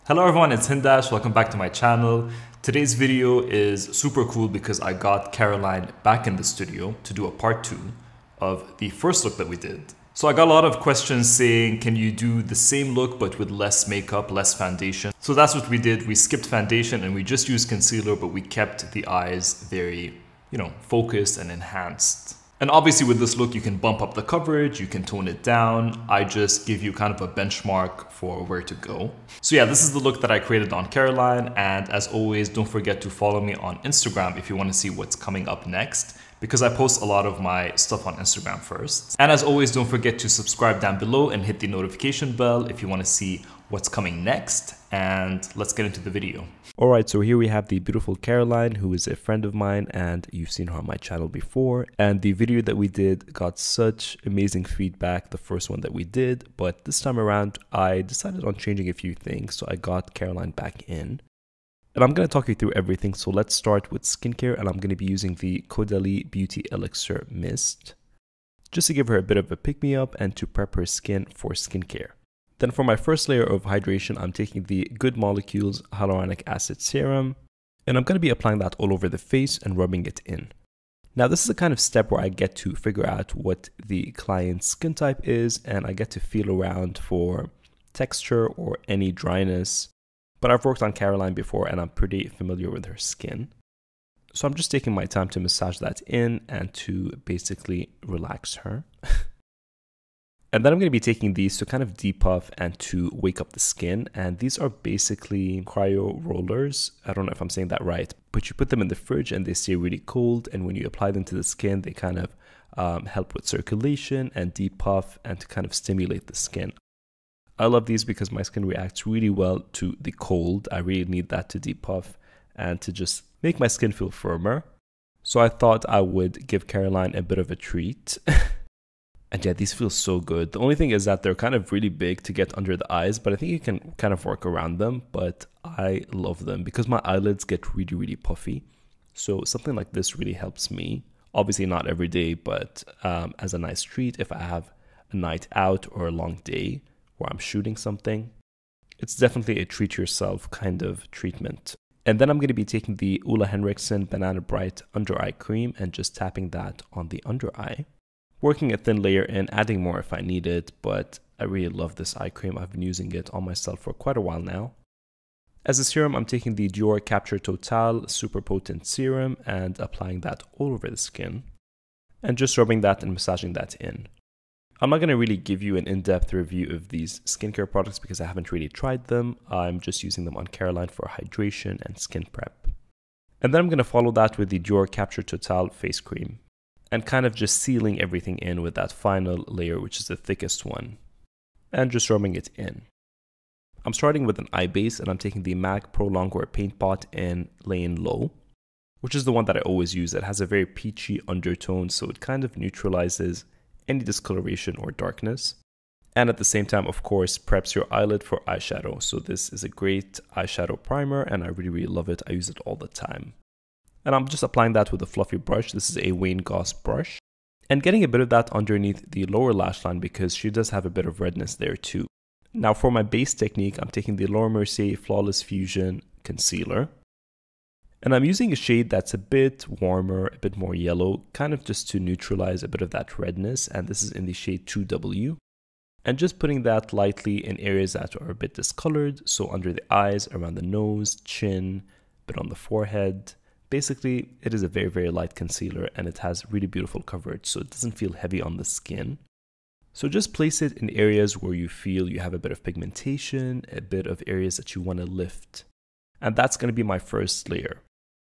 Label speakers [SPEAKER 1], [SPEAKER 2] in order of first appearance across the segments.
[SPEAKER 1] Hello everyone, it's Hindash. Welcome back to my channel. Today's video is super cool because I got Caroline back in the studio to do a part 2 of the first look that we did. So I got a lot of questions saying, can you do the same look but with less makeup, less foundation? So that's what we did. We skipped foundation and we just used concealer, but we kept the eyes very, focused and enhanced. And obviously with this look, you can bump up the coverage, you can tone it down. I just give you kind of a benchmark for where to go. So yeah, this is the look that I created on Caroline. And as always, don't forget to follow me on Instagram if you want to see what's coming up next, because I post a lot of my stuff on Instagram first. And as always, don't forget to subscribe down below and hit the notification bell if you want to see what's coming next. And let's get into the video. Alright, so here we have the beautiful Caroline, who is a friend of mine, and you've seen her on my channel before. And the video that we did got such amazing feedback, the first one that we did, but this time around I decided on changing a few things, so I got Caroline back in. And I'm going to talk you through everything, so let's start with skincare, and I'm going to be using the Caudalie Beauty Elixir Mist, just to give her a bit of a pick-me-up and to prep her skin for skincare. Then for my first layer of hydration, I'm taking the Good Molecules Hyaluronic Acid Serum, and I'm going to be applying that all over the face and rubbing it in. Now this is the kind of step where I get to figure out what the client's skin type is, and I get to feel around for texture or any dryness. But I've worked on Caroline before and I'm pretty familiar with her skin. So I'm just taking my time to massage that in and to basically relax her. And then I'm going to be taking these to kind of depuff and to wake up the skin. And these are basically cryo rollers. I don't know if I'm saying that right, but you put them in the fridge and they stay really cold. And when you apply them to the skin, they kind of help with circulation and depuff and to kind of stimulate the skin. I love these because my skin reacts really well to the cold. I really need that to depuff and to just make my skin feel firmer. So I thought I would give Caroline a bit of a treat. And yeah, these feel so good. The only thing is that they're kind of really big to get under the eyes, but I think you can kind of work around them. But I love them because my eyelids get really, really puffy. So something like this really helps me. Obviously not every day, but as a nice treat if I have a night out or a long day where I'm shooting something. It's definitely a treat yourself kind of treatment. And then I'm going to be taking the Ole Henriksen Banana Bright Under Eye Cream and just tapping that on the under eye. Working a thin layer in, adding more if I need it, but I really love this eye cream. I've been using it on myself for quite a while now. As a serum, I'm taking the Dior Capture Totale Super Potent Serum and applying that all over the skin. And just rubbing that and massaging that in. I'm not going to really give you an in-depth review of these skincare products because I haven't really tried them. I'm just using them on Caroline for hydration and skin prep. And then I'm going to follow that with the Dior Capture Totale Face Cream. And kind of just sealing everything in with that final layer, which is the thickest one. And just rubbing it in. I'm starting with an eye base and I'm taking the MAC Pro Longwear Paint Pot in Layin Low, which is the one that I always use. It has a very peachy undertone, so it kind of neutralizes any discoloration or darkness. And at the same time, of course, preps your eyelid for eyeshadow. So this is a great eyeshadow primer and I really, really love it. I use it all the time. And I'm just applying that with a fluffy brush. This is a Wayne Goss brush. And getting a bit of that underneath the lower lash line because she does have a bit of redness there too. Now for my base technique, I'm taking the Laura Mercier Flawless Fusion Concealer. And I'm using a shade that's a bit warmer, a bit more yellow, kind of just to neutralize a bit of that redness. And this is in the shade 2W. And just putting that lightly in areas that are a bit discolored. So under the eyes, around the nose, chin, a bit on the forehead. Basically, it is a very, very light concealer and it has really beautiful coverage, so it doesn't feel heavy on the skin. So just place it in areas where you feel you have a bit of pigmentation, a bit of areas that you want to lift. And that's going to be my first layer.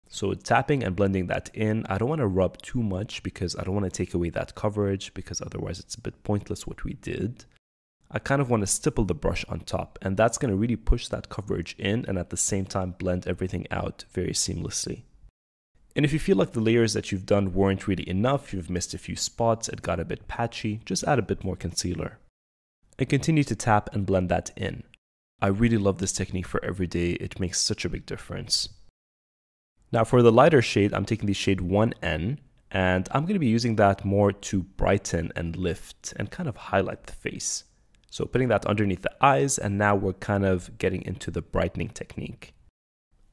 [SPEAKER 1] So tapping and blending that in. I don't want to rub too much because I don't want to take away that coverage because otherwise it's a bit pointless what we did. I kind of want to stipple the brush on top and that's going to really push that coverage in and at the same time blend everything out very seamlessly. And if you feel like the layers that you've done weren't really enough, you've missed a few spots, it got a bit patchy, just add a bit more concealer. And continue to tap and blend that in. I really love this technique for every day, it makes such a big difference. Now for the lighter shade, I'm taking the shade 1N, and I'm going to be using that more to brighten and lift and kind of highlight the face. So putting that underneath the eyes, and now we're kind of getting into the brightening technique.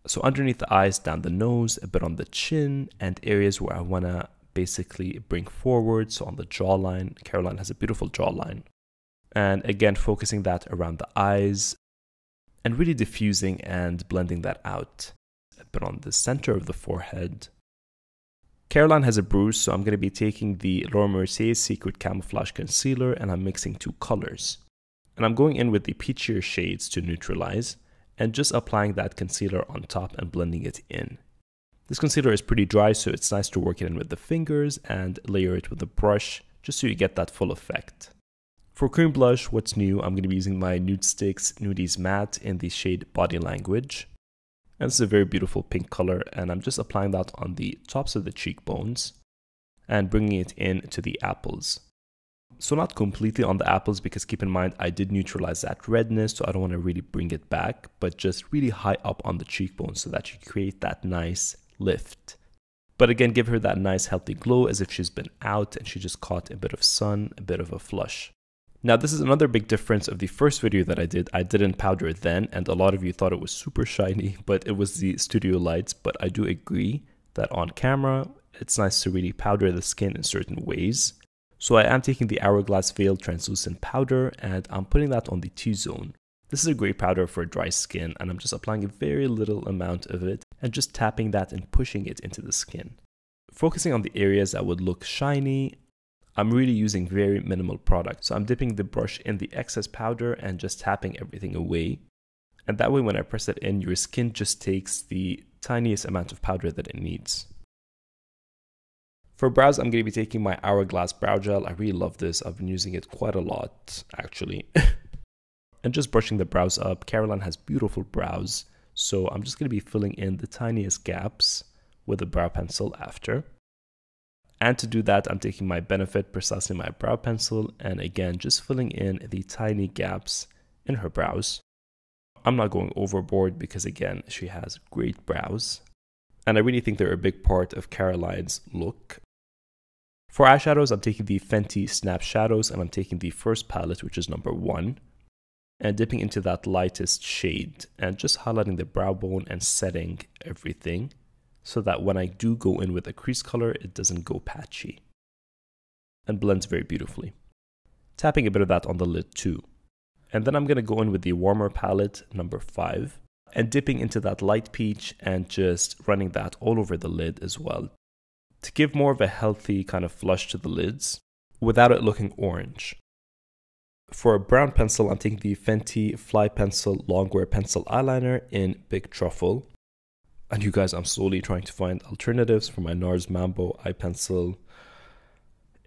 [SPEAKER 1] So underneath the eyes, down the nose, a bit on the chin, and areas where I want to basically bring forward. So on the jawline, Caroline has a beautiful jawline. And again, focusing that around the eyes and really diffusing and blending that out. A bit on the center of the forehead. Caroline has a bruise, so I'm going to be taking the Laura Mercier Secret Camouflage Concealer and I'm mixing two colors. And I'm going in with the peachier shades to neutralize and just applying that concealer on top and blending it in. This concealer is pretty dry, so it's nice to work it in with the fingers and layer it with a brush just so you get that full effect. For cream blush, what's new, I'm going to be using my Nude Sticks Nudies Matte in the shade Body Language. And this is a very beautiful pink color, and I'm just applying that on the tops of the cheekbones and bringing it in to the apples. So not completely on the apples, because keep in mind I did neutralize that redness, so I don't want to really bring it back, but just really high up on the cheekbone so that you create that nice lift. But again, give her that nice healthy glow as if she's been out and she just caught a bit of sun, a bit of a flush. Now this is another big difference of the first video that I did. I didn't powder it then, and a lot of you thought it was super shiny, but it was the studio lights. But I do agree that on camera, it's nice to really powder the skin in certain ways. So I am taking the Hourglass Veil Translucent Powder and I'm putting that on the T-zone. This is a great powder for dry skin, and I'm just applying a very little amount of it and just tapping that and pushing it into the skin. Focusing on the areas that would look shiny, I'm really using very minimal product. So I'm dipping the brush in the excess powder and just tapping everything away. And that way when I press it in, your skin just takes the tiniest amount of powder that it needs. For brows, I'm going to be taking my Hourglass Brow Gel. I really love this. I've been using it quite a lot, actually. And just brushing the brows up. Caroline has beautiful brows, so I'm just going to be filling in the tiniest gaps with a brow pencil after. And to do that, I'm taking my Benefit Precisely My Brow Pencil, and again, just filling in the tiny gaps in her brows. I'm not going overboard because, again, she has great brows. And I really think they're a big part of Caroline's look. For eyeshadows, I'm taking the Fenty Snap Shadows, and I'm taking the first palette, which is number 1, and dipping into that lightest shade and just highlighting the brow bone and setting everything so that when I do go in with a crease color, it doesn't go patchy and blends very beautifully. Tapping a bit of that on the lid too. And then I'm going to go in with the warmer palette, number 5, and dipping into that light peach and just running that all over the lid as well, to give more of a healthy kind of flush to the lids without it looking orange. For a brown pencil, I'm taking the Fenty Flypencil Longwear Pencil Eyeliner in Big Truffle. And you guys, I'm slowly trying to find alternatives for my NARS Mambo eye pencil.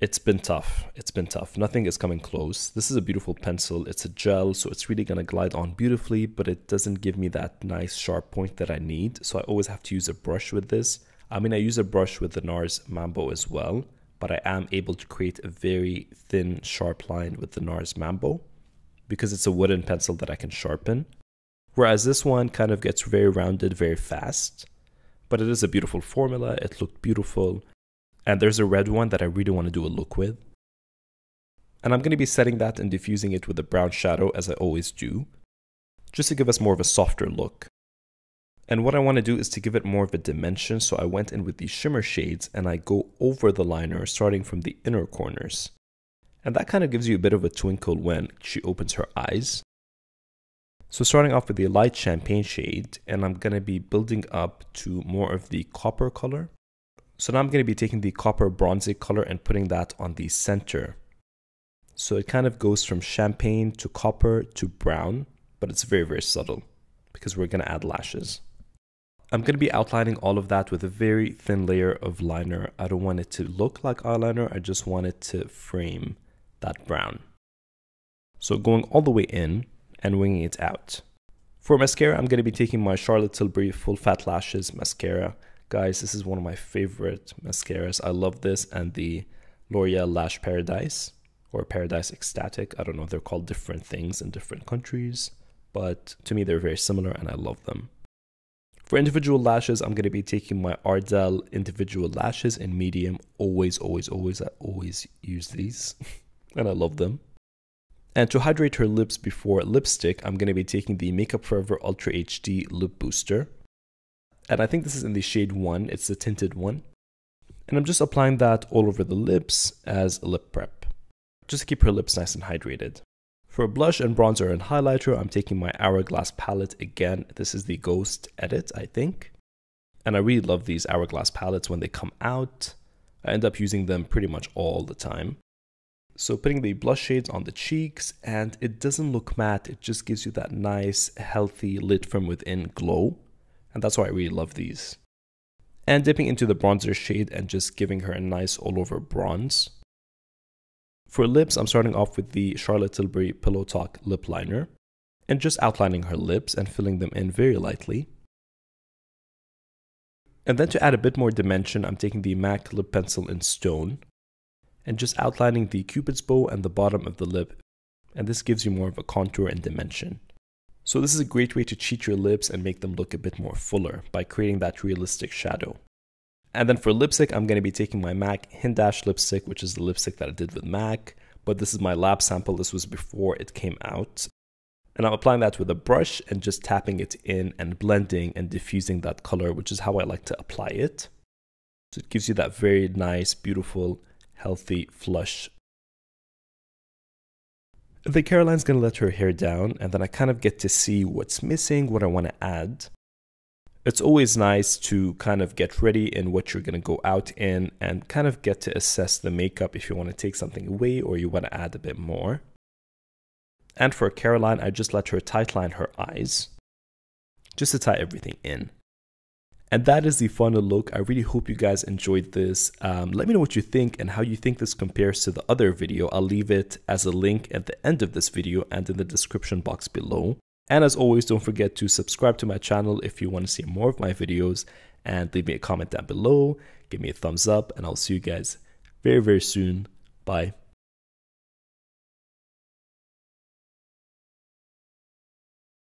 [SPEAKER 1] It's been tough. It's been tough. Nothing is coming close. This is a beautiful pencil. It's a gel, so it's really going to glide on beautifully, but it doesn't give me that nice sharp point that I need. So I always have to use a brush with this. I mean, I use a brush with the NARS Mambo as well, but I am able to create a very thin, sharp line with the NARS Mambo because it's a wooden pencil that I can sharpen. Whereas this one kind of gets very rounded very fast, but it is a beautiful formula. It looked beautiful. And there's a red one that I really want to do a look with. And I'm going to be setting that and diffusing it with a brown shadow as I always do, just to give us more of a softer look. And what I want to do is to give it more of a dimension, so I went in with these shimmer shades and I go over the liner starting from the inner corners. And that kind of gives you a bit of a twinkle when she opens her eyes. So starting off with the light champagne shade, and I'm going to be building up to more of the copper color. So now I'm going to be taking the copper bronzy color and putting that on the center. So it kind of goes from champagne to copper to brown, but it's very, very subtle because we're going to add lashes. I'm going to be outlining all of that with a very thin layer of liner. I don't want it to look like eyeliner. I just want it to frame that brown. So going all the way in and winging it out. For mascara, I'm going to be taking my Charlotte Tilbury Full Fat Lashes Mascara. Guys, this is one of my favorite mascaras. I love this and the L'Oreal Lash Paradise or Paradise Ecstatic. I don't know, they're called different things in different countries, but to me they're very similar and I love them. For individual lashes, I'm going to be taking my Ardell individual lashes in medium. Always, always, always, I always use these and I love them.
[SPEAKER 2] And to hydrate her lips before lipstick, I'm going to be taking the Makeup Forever Ultra HD Lip Booster. And I think this is in the shade 1, it's the tinted one. And I'm just applying that all over the lips as a lip prep, just to keep her lips nice and hydrated. For blush and bronzer and highlighter, I'm taking my Hourglass palette again. This is the Ghost Edit, I think. And I really love these Hourglass palettes when they come out. I end up using them pretty much all the time. So putting the blush shades on the cheeks, and it doesn't look matte, it just gives you that nice, healthy, lit from within glow. And that's why I really love these. And dipping into the bronzer shade and just giving her a nice all-over bronze. For lips, I'm starting off with the Charlotte Tilbury Pillow Talk Lip Liner. And just outlining her lips and filling them in very lightly. And then to add a bit more dimension, I'm taking the MAC Lip Pencil in Stone. And just outlining the Cupid's bow and the bottom of the lip. And this gives you more of a contour and dimension. So this is a great way to cheat your lips and make them look a bit more fuller by creating that realistic shadow. And then for lipstick, I'm going to be taking my MAC Hindash lipstick, which is the lipstick that I did with MAC. But this is my lab sample. This was before it came out. And I'm applying that with a brush and just tapping it in and blending and diffusing that color, which is how I like to apply it. So it gives you that very nice, beautiful, healthy flush. Then Caroline's going to let her hair down, and then I kind of get to see what's missing, what I want to add. It's always nice to kind of get ready in what you're going to go out in and kind of get to assess the makeup if you want to take something away or you want to add a bit more. And for Caroline, I just let her tightline her eyes, just to tie everything in. And that is the final look. I really hope you guys enjoyed this. Let me know what you think and how you think this compares to the other video. I'll leave it as a link at the end of this video and in the description box below. And as always, don't forget to subscribe to my channel if you want to see more of my videos, and leave me a comment down below. Give me a thumbs up, and I'll see you guys very, very soon. Bye.